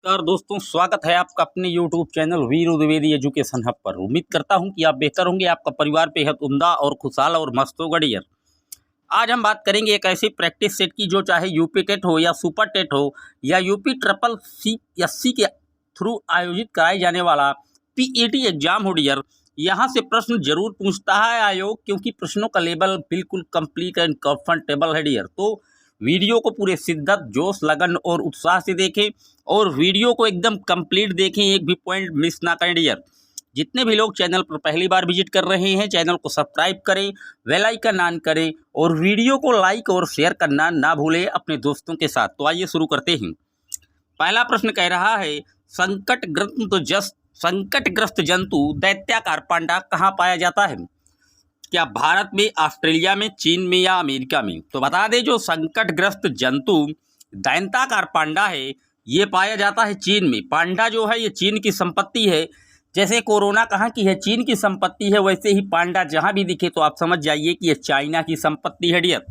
नमस्कार दोस्तों, स्वागत है आपका अपने YouTube channel Veeru Dwivedi education hub पर। उम्मीद करता हूं कि आप बेहतर होंगे, आपका परिवार बेहद उम्दा और खुशहाल और मस्त होगा डियर। आज हम बात करेंगे एक ऐसी प्रैक्टिस सेट की जो चाहे यूपी टेट हो या सुपर टेट हो या यूपी ट्रिपल सी एससी के थ्रू आयोजित कराए जाने वाला पीईटी एग्जाम हो डियर। यहाँ से प्रश्न जरूर पूछता है आयोग, क्योंकि प्रश्नों का लेवल बिल्कुल कंप्लीट एंड कंफर्टेबल है डियर। तो वीडियो को पूरे शिद्दत, जोश, लगन और उत्साह से देखें और वीडियो को एकदम कंप्लीट देखें, एक भी पॉइंट मिस ना करें डियर। जितने भी लोग चैनल पर पहली बार विजिट कर रहे हैं, चैनल को सब्सक्राइब करें, बेल आइकन ऑन करें और वीडियो को लाइक और शेयर करना ना भूलें अपने दोस्तों के साथ। तो आइए शुरू करते हैं। पहला प्रश्न कह रहा है, संकटग्रस्त जंतु दैत्याकार पांडा कहाँ पाया जाता है? क्या भारत में, ऑस्ट्रेलिया में, चीन में या अमेरिका में? तो बता दें, जो संकटग्रस्त जंतु दैत्याकार पांडा है ये पाया जाता है चीन में। पांडा जो है ये चीन की संपत्ति है। जैसे कोरोना कहाँ की है, चीन की संपत्ति है, वैसे ही पांडा जहाँ भी दिखे तो आप समझ जाइए कि ये चाइना की संपत्ति है डियर।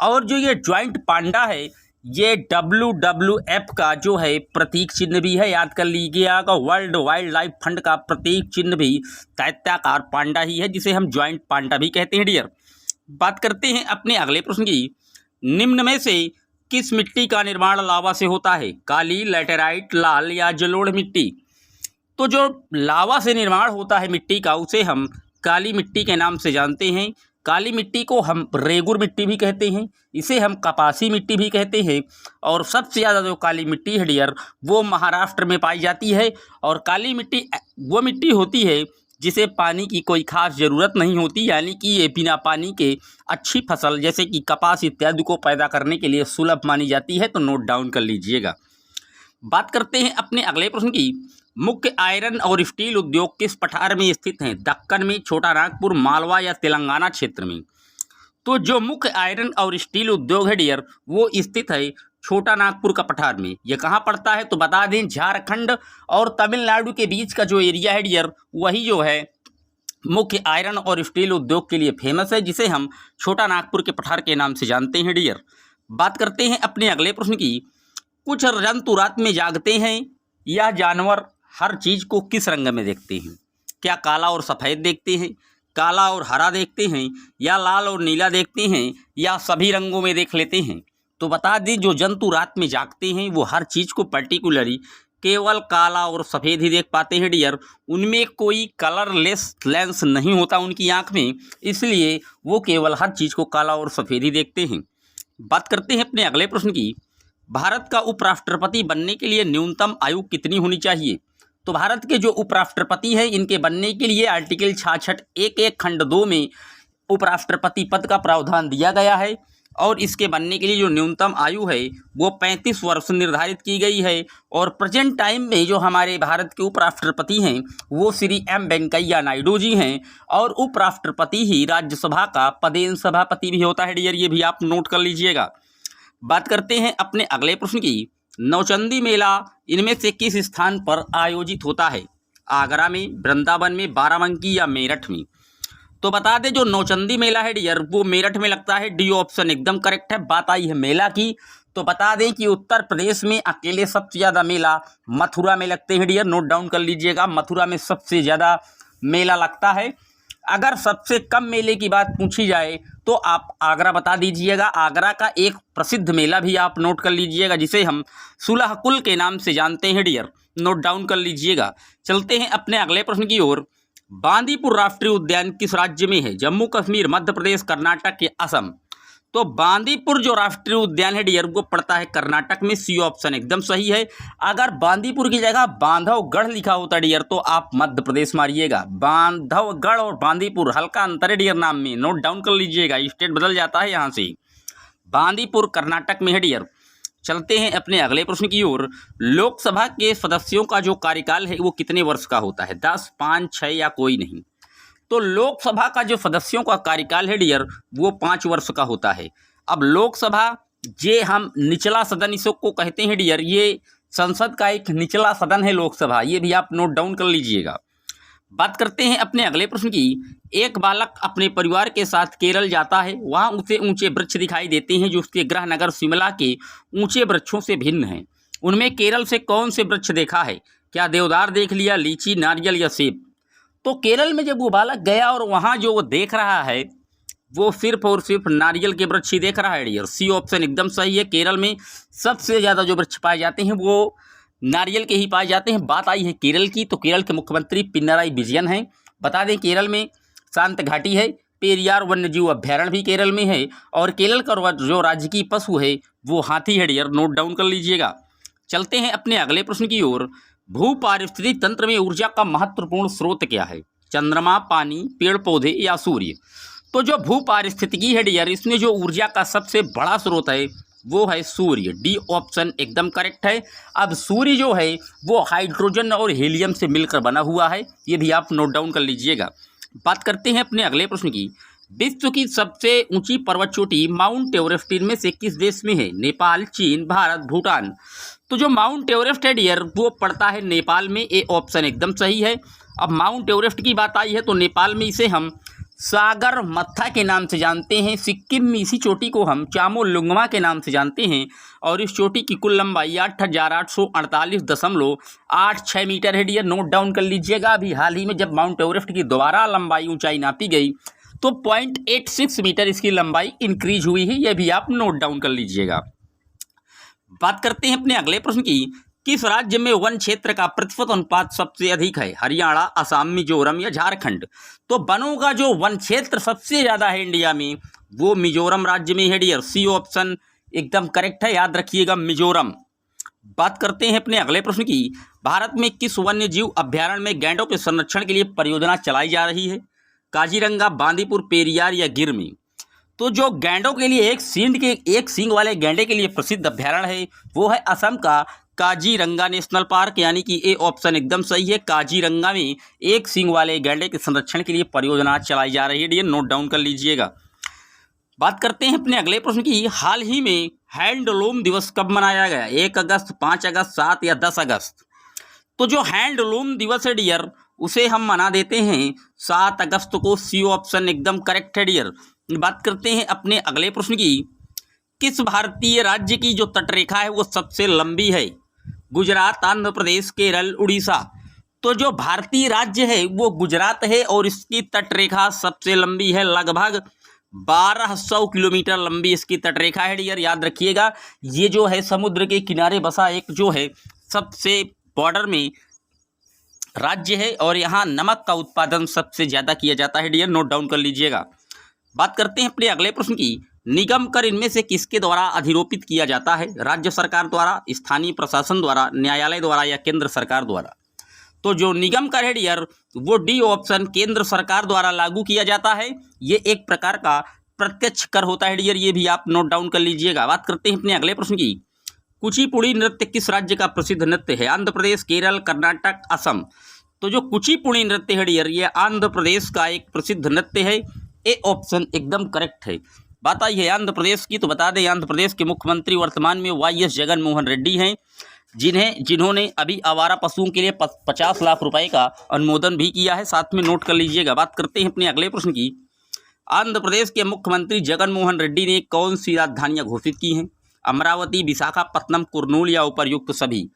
और जो ये ज्वाइंट पांडा है ये WWF का जो है प्रतीक चिन्ह भी है, याद कर लीजिएगा। वर्ल्ड वाइल्ड लाइफ फंड का प्रतीक चिन्ह भी दैत्याकार पांडा ही है, जिसे हम ज्वाइंट पांडा भी कहते हैं डियर। बात करते हैं अपने अगले प्रश्न की। निम्न में से किस मिट्टी का निर्माण लावा से होता है? काली, लैटेराइट, लाल या जलोढ़ मिट्टी? तो जो लावा से निर्माण होता है मिट्टी का, उसे हम काली मिट्टी के नाम से जानते हैं। काली मिट्टी को हम रेगुर मिट्टी भी कहते हैं, इसे हम कपासी मिट्टी भी कहते हैं। और सबसे ज़्यादा जो काली मिट्टी है डियर वो महाराष्ट्र में पाई जाती है। और काली मिट्टी वो मिट्टी होती है जिसे पानी की कोई खास ज़रूरत नहीं होती, यानी कि ये बिना पानी के अच्छी फसल जैसे कि कपास इत्यादि को पैदा करने के लिए सुलभ मानी जाती है। तो नोट डाउन कर लीजिएगा। बात करते हैं अपने अगले प्रश्न की। मुख्य आयरन और स्टील उद्योग किस पठार में स्थित हैं? दक्कन में, छोटा नागपुर, मालवा या तेलंगाना क्षेत्र में? तो जो मुख्य आयरन और स्टील उद्योग है डियर वो स्थित है छोटा नागपुर का पठार में। ये कहाँ पड़ता है? तो बता दें, झारखंड और तमिलनाडु के बीच का जो एरिया है डियर वही जो है मुख्य आयरन और स्टील उद्योग के लिए फेमस है, जिसे हम छोटा नागपुर के पठार के नाम से जानते हैं डियर। बात करते हैं अपने अगले प्रश्न की। कुछ जंतु रात में जागते हैं। यह जानवर हर चीज़ को किस रंग में देखते हैं? क्या काला और सफ़ेद देखते हैं, काला और हरा देखते हैं, या लाल और नीला देखते हैं, या सभी रंगों में देख लेते हैं? तो बता दें, जो जंतु रात में जागते हैं वो हर चीज़ को पर्टिकुलरली केवल काला और सफ़ेद ही देख पाते हैं डियर। उनमें कोई कलरलेस लेंस नहीं होता उनकी आँख में, इसलिए वो केवल हर चीज़ को काला और सफ़ेद ही देखते हैं। बात करते हैं अपने अगले प्रश्न की। भारत का उपराष्ट्रपति बनने के लिए न्यूनतम आयु कितनी होनी चाहिए? तो भारत के जो उपराष्ट्रपति हैं इनके बनने के लिए आर्टिकल 66 एक खंड 2 में उपराष्ट्रपति पद का प्रावधान दिया गया है। और इसके बनने के लिए जो न्यूनतम आयु है वो 35 वर्ष निर्धारित की गई है। और प्रेजेंट टाइम में जो हमारे भारत के उपराष्ट्रपति हैं वो श्री M वेंकैया नायडू जी हैं। और उपराष्ट्रपति ही राज्यसभा का पदेन सभापति भी होता है डियर, ये भी आप नोट कर लीजिएगा। बात करते हैं अपने अगले प्रश्न की। नौचंदी मेला इनमें से किस स्थान पर आयोजित होता है? आगरा में, वृंदावन में, बाराबंकी या मेरठ में? तो बता दें, जो नौचंदी मेला है डियर वो मेरठ में लगता है। डी ऑप्शन एकदम करेक्ट है। बात आई है मेला की, तो बता दें कि उत्तर प्रदेश में अकेले सबसे ज़्यादा मेला मथुरा में लगते हैं डियर, नोट डाउन कर लीजिएगा। मथुरा में सबसे ज़्यादा मेला लगता है। अगर सबसे कम मेले की बात पूछी जाए तो आप आगरा बता दीजिएगा। आगरा का एक प्रसिद्ध मेला भी आप नोट कर लीजिएगा, जिसे हम सुलहकुल के नाम से जानते हैं डियर, नोट डाउन कर लीजिएगा। चलते हैं अपने अगले प्रश्न की ओर। बांदीपुर राष्ट्रीय उद्यान किस राज्य में है? जम्मू कश्मीर, मध्य प्रदेश, कर्नाटक या असम? तो बांदीपुर जो राष्ट्रीय उद्यान है डियर वो पड़ता है कर्नाटक में। सी ऑप्शन एकदम सही है। अगर बांदीपुर की जगह बांधवगढ़ लिखा होता डियर तो आप मध्य प्रदेश मारिएगा। बांधवगढ़ और बांदीपुर हल्का अंतर है डियर नाम में, नोट डाउन कर लीजिएगा, स्टेट बदल जाता है यहाँ से। बांदीपुर कर्नाटक में है डियर। चलते हैं अपने अगले प्रश्न की ओर। लोकसभा के सदस्यों का जो कार्यकाल है वो कितने वर्ष का होता है? 10, 5, 6 या कोई नहीं? तो लोकसभा का जो सदस्यों का कार्यकाल है डियर वो 5 वर्ष का होता है। अब लोकसभा जे हम निचला सदन इसको कहते हैं डियर, ये संसद का एक निचला सदन है लोकसभा, ये भी आप नोट डाउन कर लीजिएगा। बात करते हैं अपने अगले प्रश्न की। एक बालक अपने परिवार के साथ केरल जाता है, वहाँ उसे ऊंचे वृक्ष दिखाई देते हैं जो उसके गृह नगर शिमला के ऊंचे वृक्षों से भिन्न हैं। उनमें केरल से कौन से वृक्ष देखा है? क्या देवदार देख लिया, लीची, नारियल या सेब? तो केरल में जब वो बालक गया और वहाँ जो वो देख रहा है वो सिर्फ और सिर्फ नारियल के वृक्ष ही देख रहा है डियर। सी ऑप्शन एकदम सही है। केरल में सबसे ज़्यादा जो वृक्ष पाए जाते हैं वो नारियल के ही पाए जाते हैं। बात आई है केरल की, तो केरल के मुख्यमंत्री पिनराई विजयन हैं। बता दें केरल में शांत घाटी है, पेरियार वन्यजीव अभ्यारण्य भी केरल में है, और केरल का जो राजकीय पशु है वो हाथी है डियर, नोट डाउन कर लीजिएगा। चलते हैं अपने अगले प्रश्न की ओर। भू पारिस्थितिक तंत्र में ऊर्जा का महत्वपूर्ण स्रोत क्या है? चंद्रमा, पानी, पेड़ पौधे या सूर्य? तो जो भू पारिस्थितिकी है डियर, इसमें जो ऊर्जा का सबसे बड़ा स्रोत है वो है सूर्य। डी ऑप्शन एकदम करेक्ट है। अब सूर्य जो है वो हाइड्रोजन और हीलियम से मिलकर बना हुआ है, ये भी आप नोट डाउन कर लीजिएगा। बात करते हैं अपने अगले प्रश्न की। विश्व की सबसे ऊंची पर्वत चोटी माउंट एवरेस्ट इनमें से किस देश में है? नेपाल, चीन, भारत, भूटान? तो जो माउंट एवरेस्ट है डियर वो पड़ता है नेपाल में, ए ऑप्शन एकदम सही है। अब माउंट एवरेस्ट की बात आई है तो नेपाल में इसे हम सागर मत्था के नाम से जानते हैं। सिक्किम में इसी चोटी को हम चामोलुंगमा के नाम से जानते हैं, और इस चोटी की कुल लंबाई 8,848.86 मीटर है डियर, नोट डाउन कर लीजिएगा। अभी हाल ही में जब माउंट एवरेस्ट की दोबारा लंबाई ऊंचाई नापी गई तो 0.86 मीटर इसकी लंबाई इंक्रीज हुई है, यह भी आप नोट डाउन कर लीजिएगा। बात करते हैं अपने अगले प्रश्न की। किस राज्य में वन क्षेत्र का प्रतिशत अनुपात सबसे अधिक है? हरियाणा, असम, मिजोरम या झारखंड? तो वनों का जो वन क्षेत्र सबसे ज़्यादा है इंडिया में वो मिजोरम राज्य में है डियर। सी ऑप्शन एकदम करेक्ट है, याद रखिएगा मिजोरम। बात करते हैं अपने अगले प्रश्न की। भारत में किस वन्य जीव अभ्यारण्य में गैंडों के संरक्षण के लिए परियोजना चलाई जा रही है? काजीरंगा, बांदीपुर, पेरियार या गिर में? तो जो गैंडों के लिए एक सींग वाले गैंडे के लिए प्रसिद्ध अभ्यारण्य है वो है असम का काजीरंगा नेशनल पार्क, यानी कि ए ऑप्शन एकदम सही है। काजीरंगा में एक सींग वाले गैंडे के संरक्षण के लिए परियोजना चलाई जा रही है, ये नोट डाउन कर लीजिएगा। बात करते हैं अपने अगले प्रश्न की। हाल ही में हैंडलूम दिवस कब मनाया गया? 1 अगस्त, 5 अगस्त, 7 या 10 अगस्त? तो जो हैंडलूम दिवस है डियर उसे हम मना देते हैं 7 अगस्त को। सी ऑप्शन एकदम करेक्ट है डियर। बात करते हैं अपने अगले प्रश्न की। किस भारतीय राज्य की जो तटरेखा है वो सबसे लंबी है? गुजरात, आंध्र प्रदेश, केरल, उड़ीसा? तो जो भारतीय राज्य है वो गुजरात है और इसकी तटरेखा सबसे लंबी है, लगभग 1200 किलोमीटर लंबी इसकी तटरेखा है डियर, याद रखिएगा। ये जो है समुद्र के किनारे बसा एक जो है सबसे बॉर्डर में राज्य है, और यहाँ नमक का उत्पादन सबसे ज़्यादा किया जाता है डियर, नोट डाउन कर लीजिएगा। बात करते हैं अपने अगले प्रश्न की। निगम कर इनमें से किसके द्वारा अधिरोपित किया जाता है? राज्य सरकार द्वारा, स्थानीय प्रशासन द्वारा, न्यायालय द्वारा या केंद्र सरकार द्वारा? तो जो निगम कर है डियर वो डी ऑप्शन केंद्र सरकार द्वारा लागू किया जाता है। ये एक प्रकार का प्रत्यक्ष कर होता है डियर, ये भी आप नोट डाउन कर लीजिएगा। बात करते हैं अपने अगले प्रश्न की। कुचिपुड़ी नृत्य किस राज्य का प्रसिद्ध नृत्य है? आंध्र प्रदेश, केरल, कर्नाटक, असम? तो जो कुचिपुड़ी नृत्य है डियर ये आंध्र प्रदेश का एक प्रसिद्ध नृत्य है, ए ऑप्शन एकदम करेक्ट है। बात आई है आंध्र प्रदेश की, तो बता दें आंध्र प्रदेश के मुख्यमंत्री वर्तमान में वाई.एस. जगन मोहन रेड्डी हैं, जिन्होंने अभी आवारा पशुओं के लिए 50 लाख रुपए का अनुमोदन भी किया है, साथ में नोट कर लीजिएगा। बात करते हैं अपने अगले प्रश्न की। आंध्र प्रदेश के मुख्यमंत्री जगन मोहन रेड्डी ने कौन सी राजधानियां घोषित की हैं? अमरावती, विशाखापत्तनम, कुर्नूल या उपर्युक्त सभी?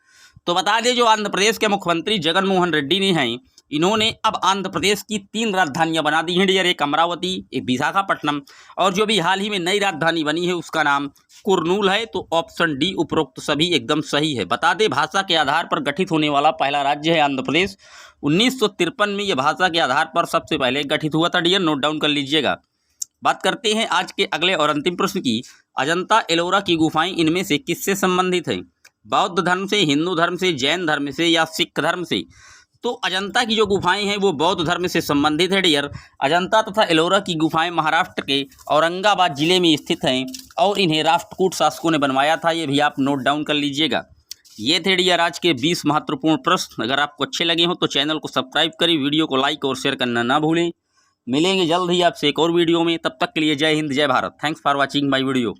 तो बता दें जो आंध्र प्रदेश के मुख्यमंत्री जगन मोहन रेड्डी ने हैं इन्होंने अब आंध्र प्रदेश की 3 राजधानियां बना दी हैं डियर, एक अमरावती, एक विशाखापट्टनम, और जो भी हाल ही में नई राजधानी बनी है उसका नाम कुर्नूल है। तो ऑप्शन डी उपरोक्त सभी एकदम सही है। बता दें भाषा के आधार पर गठित होने वाला पहला राज्य है आंध्र प्रदेश। 1953 में यह भाषा के आधार पर सबसे पहले गठित हुआ था डियर, नोट डाउन कर लीजिएगा। बात करते हैं आज के अगले और अंतिम प्रश्न की। अजंता एलोरा की गुफाएं इनमें से किससे संबंधित हैं? बौद्ध धर्म से, हिंदू धर्म से, जैन धर्म से या सिख धर्म से? तो अजंता की जो गुफाएं हैं वो बौद्ध धर्म से संबंधित है डियर। अजंता तथा एलोरा की गुफाएं महाराष्ट्र के औरंगाबाद जिले में स्थित हैं और इन्हें राष्ट्रकूट शासकों ने बनवाया था, ये भी आप नोट डाउन कर लीजिएगा। ये थे डियर आज के 20 महत्वपूर्ण प्रश्न। अगर आपको अच्छे लगे हो तो चैनल को सब्सक्राइब करें, वीडियो को लाइक और शेयर करना ना भूलें। मिलेंगे जल्द ही आपसे एक और वीडियो में, तब तक के लिए जय हिंद, जय Bharat. Thanks for watching my video.